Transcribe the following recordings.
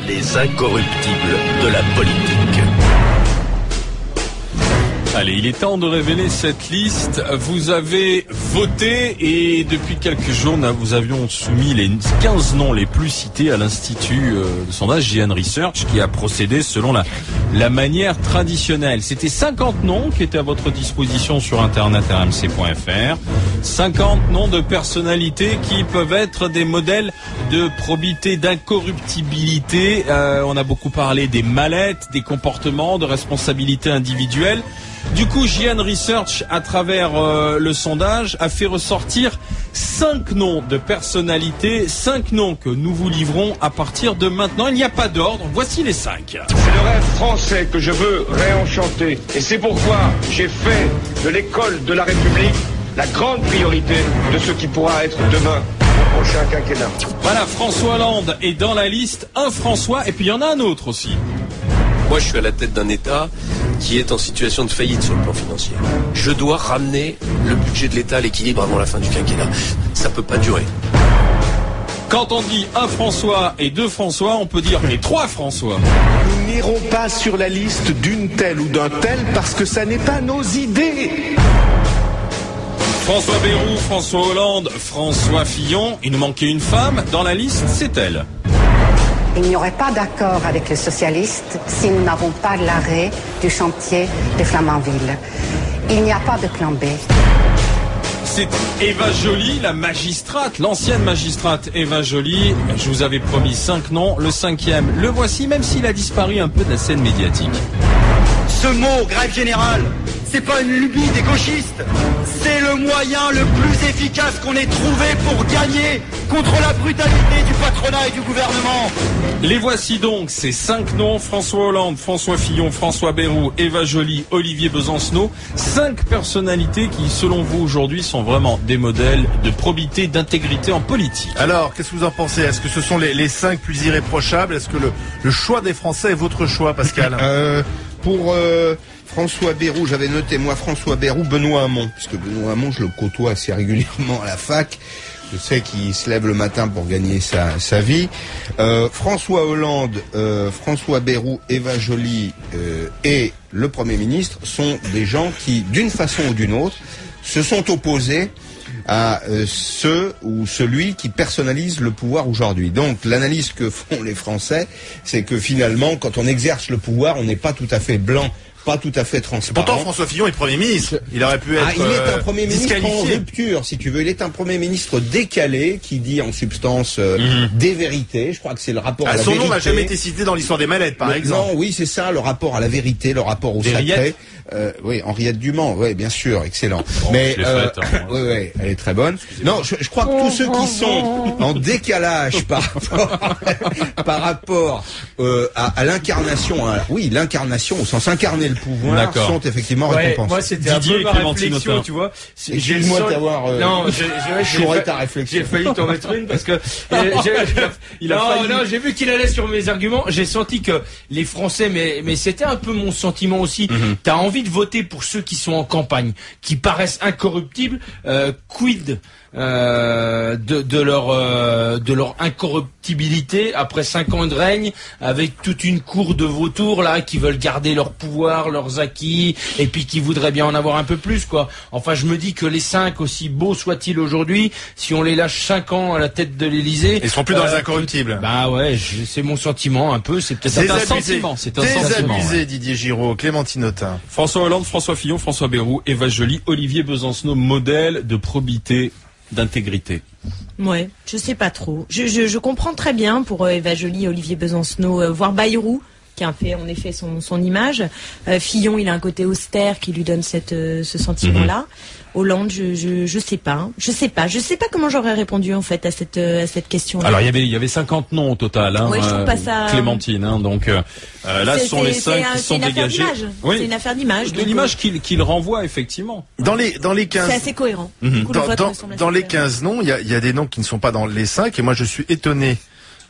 les incorruptibles de la politique. Allez, il est temps de révéler cette liste. Vous avez voté et depuis quelques jours, nous avions soumis les 15 noms les plus cités à l'Institut de sondage JN Research qui a procédé selon la manière traditionnelle. C'était 50 noms qui étaient à votre disposition sur internet rmc.fr. 50 noms de personnalités qui peuvent être des modèles de probité, d'incorruptibilité. On a beaucoup parlé des mallettes, des comportements, de responsabilité individuelle. Du coup, JN Research, à travers le sondage, a fait ressortir 5 noms de personnalités, 5 noms que nous vous livrons à partir de maintenant. Il n'y a pas d'ordre, voici les 5. C'est le rêve français que je veux réenchanter. Et c'est pourquoi j'ai fait de l'école de la République la grande priorité de ce qui pourra être demain au prochain quinquennat. Voilà, François Hollande est dans la liste, un François, et puis il y en a un autre aussi. Moi, je suis à la tête d'un État qui est en situation de faillite sur le plan financier. Je dois ramener le budget de l'État à l'équilibre avant la fin du quinquennat. Ça peut pas durer. Quand on dit un François et deux François, on peut dire et trois François. Nous n'irons pas sur la liste d'une telle ou d'un tel parce que ça n'est pas nos idées. François Bayrou, François Hollande, François Fillon. Il nous manquait une femme. Dans la liste, c'est elle. Il n'y aurait pas d'accord avec les socialistes si nous n'avons pas l'arrêt du chantier de Flamanville. Il n'y a pas de plan B. C'est Eva Joly, la magistrate, l'ancienne magistrate Eva Joly. Je vous avais promis 5 noms. Le 5e, le voici, même s'il a disparu un peu de la scène médiatique. Ce mot, grève générale, c'est pas une lubie des gauchistes. C'est le moyen le plus efficace qu'on ait trouvé pour gagner contre la brutalité du patronat et du gouvernement. Les voici donc, ces 5 noms: François Hollande, François Fillon, François Bayrou, Eva Joly, Olivier Besancenot. 5 personnalités qui, selon vous, aujourd'hui, sont vraiment des modèles de probité, d'intégrité en politique. Alors, qu'est-ce que vous en pensez? Est-ce que ce sont les 5 plus irréprochables? Est-ce que le choix des Français est votre choix, Pascal? Pour François Bayrou, j'avais noté, moi, François Bayrou, Benoît Hamon, puisque Benoît Hamon, je le côtoie assez régulièrement à la fac. Je sais qu'il se lève le matin pour gagner sa vie. François Hollande, François Bayrou, Eva Joly et le Premier ministre sont des gens qui, d'une façon ou d'une autre, se sont opposés à ceux ou celui qui personnalise le pouvoir aujourd'hui. Donc l'analyse que font les Français, c'est que finalement, quand on exerce le pouvoir, on n'est pas tout à fait blanc, pas tout à fait transparent. Pourtant, François Fillon est Premier ministre. Il aurait pu être il est un Premier ministre en disqualifié. rupture, si tu veux. Il est un Premier ministre décalé, qui dit en substance des vérités. Je crois que c'est le rapport à la vérité. Son nom n'a jamais été cité dans l'histoire des mallettes, par exemple. Non, oui, c'est ça, le rapport à la vérité, le rapport au sacré. Oui, Henriette Dumont, oui, bien sûr, excellent. Bon, mais oui, elle est très bonne. Non, je crois que tous ceux qui sont en décalage par rapport à l'incarnation, l'incarnation au sens incarner le pouvoir, sont effectivement récompensés. Moi, c'était un peu ma réflexion, tu vois. Excuse-moi de t'avoir chouré ta réflexion. J'ai failli t'en mettre une parce que j'ai vu qu'il allait sur mes arguments. J'ai senti que les Français, mais c'était un peu mon sentiment aussi. T'as envie de voter pour ceux qui sont en campagne, qui paraissent incorruptibles. Quid de leur incorruptibilité après 5 ans de règne, avec toute une cour de vautours là qui veulent garder leur pouvoir, leurs acquis, et puis qui voudraient bien en avoir un peu plus, quoi. Enfin, je me dis que les 5, aussi beaux soient-ils aujourd'hui, si on les lâche 5 ans à la tête de l'Élysée, ils seront plus dans les incorruptibles. Bah ouais, c'est mon sentiment un peu. C'est peut-être un sentiment. C'est un sentiment. Désabusé, Didier Giraud, Clémentine Autain. François Hollande, François Fillon, François Bayrou, Eva Joly, Olivier Besancenot, modèle de probité, d'intégrité. Ouais, je sais pas trop. Je comprends très bien pour Eva Joly, Olivier Besancenot, voire Bayrou, qui a fait en effet son image. Fillon, il a un côté austère qui lui donne ce sentiment-là. Hollande, je sais pas. Je sais pas comment j'aurais répondu en fait à cette question-là. Alors il y avait 50 noms au total, hein, oui, je trouve pas ça... Clémentine, hein, donc là ce sont les 5 qui sont dégagés. Oui. C'est une affaire d'image. De l'image qu'il renvoie effectivement. Dans les 15. C'est assez cohérent. Dans les 15 noms, il y a des noms qui ne sont pas dans les 5, et moi je suis étonné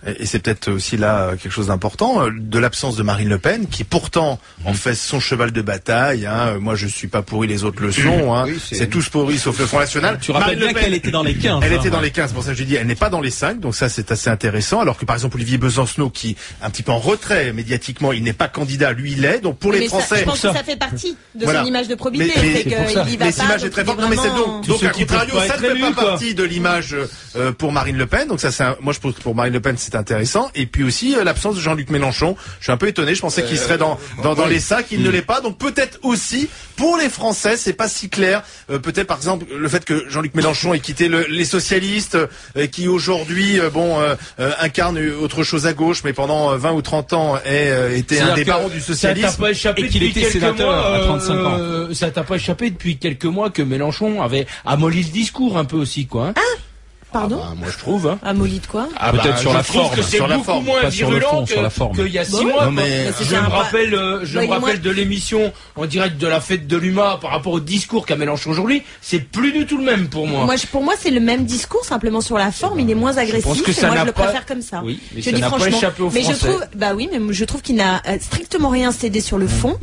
et c'est peut-être aussi là quelque chose d'important, de l'absence de Marine Le Pen, qui pourtant en fait son cheval de bataille. Moi, je suis pas pourri, les autres le sont. Oui, c'est tous pourris sauf le Front National. Tu rappelles bien qu'elle était dans les 15. Elle était dans les 15, pour ça que je dis, elle n'est pas dans les 5, donc ça c'est assez intéressant. Alors que par exemple Olivier Besancenot, qui un petit peu en retrait médiatiquement, il n'est pas candidat, lui il est. Donc pour les Français, je pense que ça fait partie de son image de probité. Mais l'image est très forte. Non, mais c'est donc à contrario, ça ne fait pas partie de l'image pour Marine Le Pen. Donc ça, moi je pense que pour Marine Le Pen c'est intéressant. Et puis aussi l'absence de Jean-Luc Mélenchon. Je suis un peu étonné. Je pensais qu'il serait dans les 5, il ne l'est pas. Donc peut-être aussi pour les Français, c'est pas si clair. Peut-être par exemple le fait que Jean-Luc Mélenchon ait quitté les socialistes, qui aujourd'hui incarne autre chose à gauche, mais pendant 20 ou 30 ans était un des barons du socialisme. Ça t'a pas échappé et qu'il était sénateur à 35 ans. Ça t'a pas échappé depuis quelques mois que Mélenchon avait amolli le discours un peu aussi, quoi. Pardon? Moi je trouve. Amolli de quoi? Peut-être sur la forme. Que c'est beaucoup moins virulent qu'il y a 6 mois. Je me rappelle de l'émission en direct de la fête de l'UMA par rapport au discours qu'a Mélenchon aujourd'hui. C'est plus du tout le même pour moi. Pour moi, c'est le même discours, simplement sur la forme. Il est moins agressif. Et moi, je le préfère comme ça. Oui, mais je ça dis n'a franchement. pas échappé aux Français. Je trouve qu'il n'a strictement rien cédé sur le fond.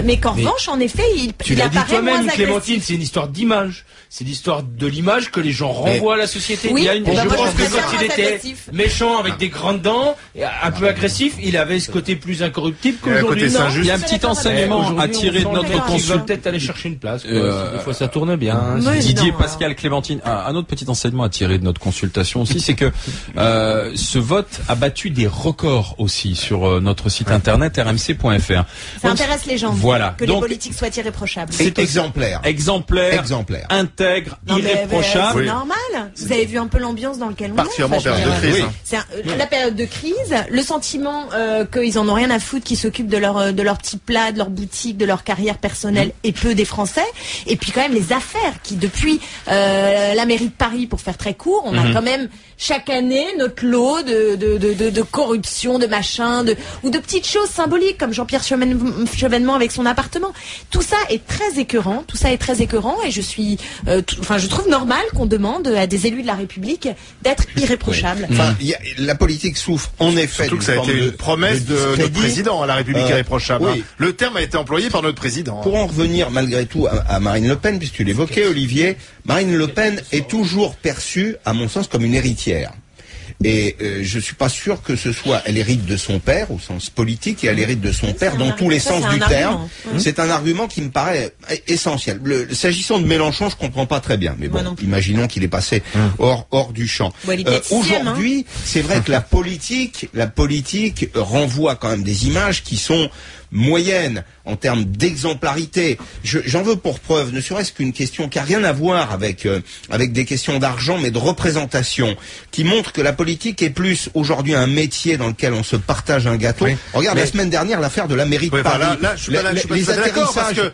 Mais qu'en revanche, en effet, il apparaît moins agressif. Clémentine, c'est une histoire d'image. C'est l'histoire de l'image que les gens renvoient à la société. Oui, je pense que quand il était méchant avec des grandes dents, un peu agressif, il avait ce côté plus incorruptible qu'aujourd'hui. Il y a un petit enseignement à tirer de notre consultation. Peut-être aller chercher une place. Des fois, ça tourne bien. Didier, Pascal, Clémentine, un autre petit enseignement à tirer de notre consultation aussi, c'est que ce vote a battu des records aussi sur notre site internet rmc.fr. Ça intéresse les gens. Voilà. Que les politiques soient irréprochables. C'est exemplaire, intègre, irréprochable. C'est normal. Vous avez vu un peu l'ambiance dans laquelle on est. Particulièrement période de crise. C'est la période de crise, le sentiment qu'ils en ont rien à foutre, qu'ils s'occupent de leur petit plat, de leur boutique, de leur carrière personnelle et peu des Français. Et puis quand même les affaires qui, depuis la mairie de Paris, pour faire très court, on a quand même chaque année notre lot de corruption, de machin, ou de petites choses symboliques comme Jean-Pierre Chevènement avec son appartement. Tout ça est très écœurant. Et je trouve normal qu'on demande à des élus de la République d'être irréprochables. La politique souffre en effet. Surtout que ça a été une promesse de notre président à la République irréprochable. Oui. Le terme a été employé par notre président. Pour en revenir malgré tout à Marine Le Pen, puisque tu l'évoquais, Olivier, Marine Le Pen est toujours perçue, à mon sens, comme une héritière. Et je suis pas sûr que ce soit, elle hérite de son père au sens politique et elle hérite de son père dans tous les sens du terme. C'est un argument qui me paraît essentiel. S'agissant de Mélenchon, je comprends pas très bien, mais bon, imaginons qu'il est passé hors du champ. Aujourd'hui, c'est vrai que la politique renvoie quand même des images qui sont moyennes en termes d'exemplarité. J'en veux pour preuve, ne serait-ce qu'une question qui a rien à voir avec des questions d'argent, mais de représentation, qui montre que la politique est plus aujourd'hui un métier dans lequel on se partage un gâteau. Regarde la semaine dernière l'affaire de la mairie de Paris. Là, je suis pas d'accord parce que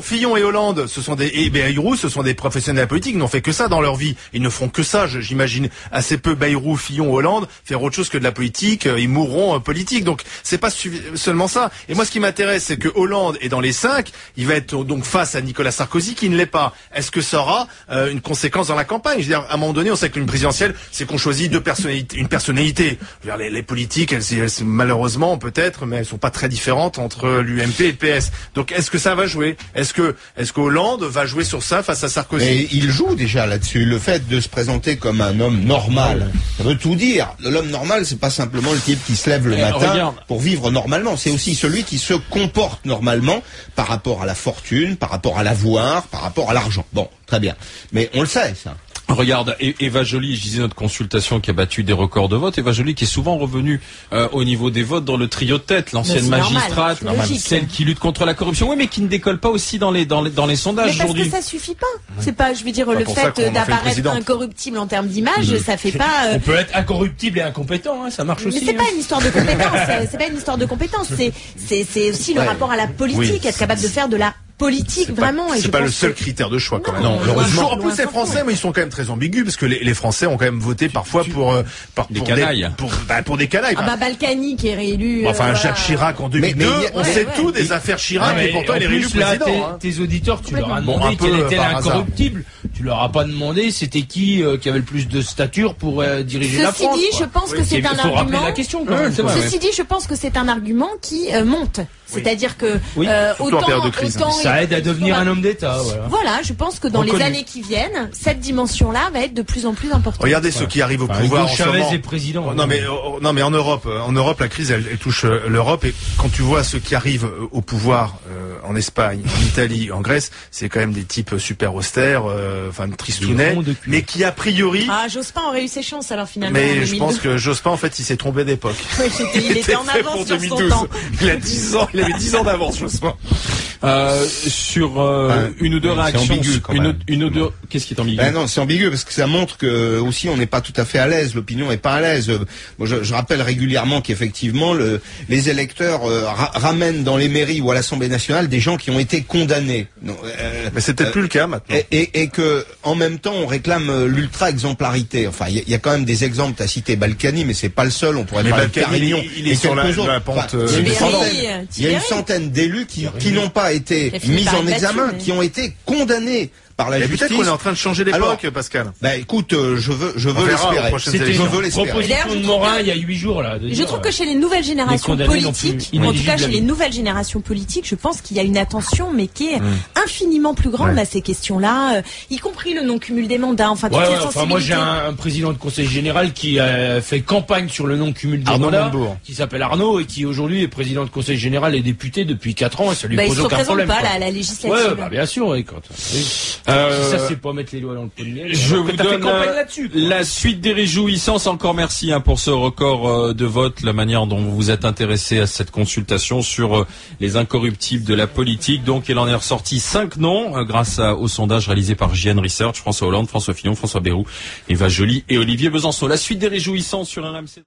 Fillon et Hollande, et Bayrou, ce sont des professionnels politiques, ils n'ont fait que ça dans leur vie. Ils ne font que ça. J'imagine assez peu Bayrou, Fillon, Hollande faire autre chose que de la politique. Ils mourront politique. Donc c'est pas seulement ça. Et moi, ce qui m'intéresse, c'est que Hollande est dans les 5, il va être donc face à Nicolas Sarkozy qui ne l'est pas. Est-ce que ça aura une conséquence dans la campagne? Je veux dire, à un moment donné, on sait qu'une présidentielle, c'est qu'on choisit une personnalité. Je veux dire, les politiques, elles malheureusement peut-être, mais elles sont pas très différentes entre l'UMP et le PS. Donc est-ce que ça va jouer? Est-ce que Hollande va jouer sur ça face à Sarkozy? Et il joue déjà là-dessus. Le fait de se présenter comme un homme normal, ça veut tout dire. L'homme normal, c'est pas simplement le type qui se lève le matin pour vivre normalement. C'est aussi celui qui se comporte normalement par rapport à la fortune, par rapport à l'avoir, par rapport à l'argent. Bon, très bien. Mais on le sait, ça. Regarde, Eva Joly, je disais notre consultation qui a battu des records de vote. Eva Joly qui est souvent revenue au niveau des votes dans le trio de tête, l'ancienne magistrate, celle qui lutte contre la corruption. Oui, mais qui ne décolle pas aussi dans les sondages aujourd'hui. Mais parce que ça suffit pas. C'est pas, je veux dire, le fait d'apparaître incorruptible en termes d'image, ça fait pas. On peut être incorruptible et incompétent, ça marche aussi. Mais c'est pas une histoire de compétence. C'est pas une histoire de compétence. C'est aussi le rapport à la politique, être capable de faire de la politique, vraiment. C'est pas le seul critère de choix, quand même. Non, heureusement. En plus, les Français, mais ils sont quand même très ambigus, parce que les Français ont quand même voté parfois pour des canailles. Pour des canailles. Balkany qui est réélu. Jacques Chirac en 2002, on sait tout des affaires Chirac, et pourtant il est réélu président. Tes auditeurs, tu leur as demandé quel était l'incorruptible. Tu leur as pas demandé c'était qui avait le plus de stature pour diriger la France. Ceci dit, je pense que c'est un argument. Rappeler la question, quand même. Ceci dit, je pense que c'est un argument qui monte. C'est-à-dire que autant ça aide à devenir un homme d'État. Voilà, je pense que dans les années qui viennent, cette dimension-là va être de plus en plus importante. Regardez ceux qui arrivent au pouvoir en ce moment. Chavez est président. Non mais en Europe, la crise elle touche l'Europe, et quand tu vois ceux qui arrivent au pouvoir en Espagne, en Italie, en Grèce, c'est quand même des types super austères, tristounets, mais qui a priori. Jospin aurait eu ses chances alors finalement. Mais je pense que Jospin en fait il s'est trompé d'époque. Oui, il était en avance sur son temps. Il a 10 ans, il avait 10 ans d'avance, Jospin. Sur une ou deux réactions, une ou deux. Qu'est-ce qui est ambigu? Non, c'est ambigu parce que ça montre que aussi on n'est pas tout à fait à l'aise. L'opinion n'est pas à l'aise. Moi, je rappelle régulièrement qu'effectivement les électeurs ramènent dans les mairies ou à l'Assemblée nationale des gens qui ont été condamnés. Mais c'est peut-être plus le cas maintenant. Et que en même temps on réclame l'ultra exemplarité. Enfin, il y a quand même des exemples. T'as cité Balkany, mais c'est pas le seul. On pourrait parler de Carignan. Il est sur la pente. Il y a une centaine d'élus qui n'ont pas été mis en examen, qui ont été condamnés par la justice. Peut-être qu'on est en train de changer d'époque, Pascal. Écoute, je veux l'espérer. Proposition de Morin il y a 8 jours là. Je trouve que chez les nouvelles générations politiques, en tout cas chez les nouvelles générations politiques, je pense qu'il y a une attention, mais qui est infiniment plus grande à ces questions-là, y compris le non-cumul des mandats. Enfin, moi j'ai un président de conseil général qui a fait campagne sur le non-cumul des mandats, qui s'appelle Arnaud et qui aujourd'hui est président de conseil général et député depuis 4 ans, et ça lui pose aucun problème. Il se représente pas la législative. Ouais, bien sûr, ça c'est pas mettre les doigts dans le pot de miel. Je vous donne la suite des réjouissances. Encore merci pour ce record de vote, la manière dont vous vous êtes intéressé à cette consultation sur les incorruptibles de la politique. Donc il en est ressorti 5 noms grâce au sondage réalisé par JN Research. François Hollande, François Fillon, François Bayrou, Eva Joly et Olivier Besançon. La suite des réjouissances sur RMC.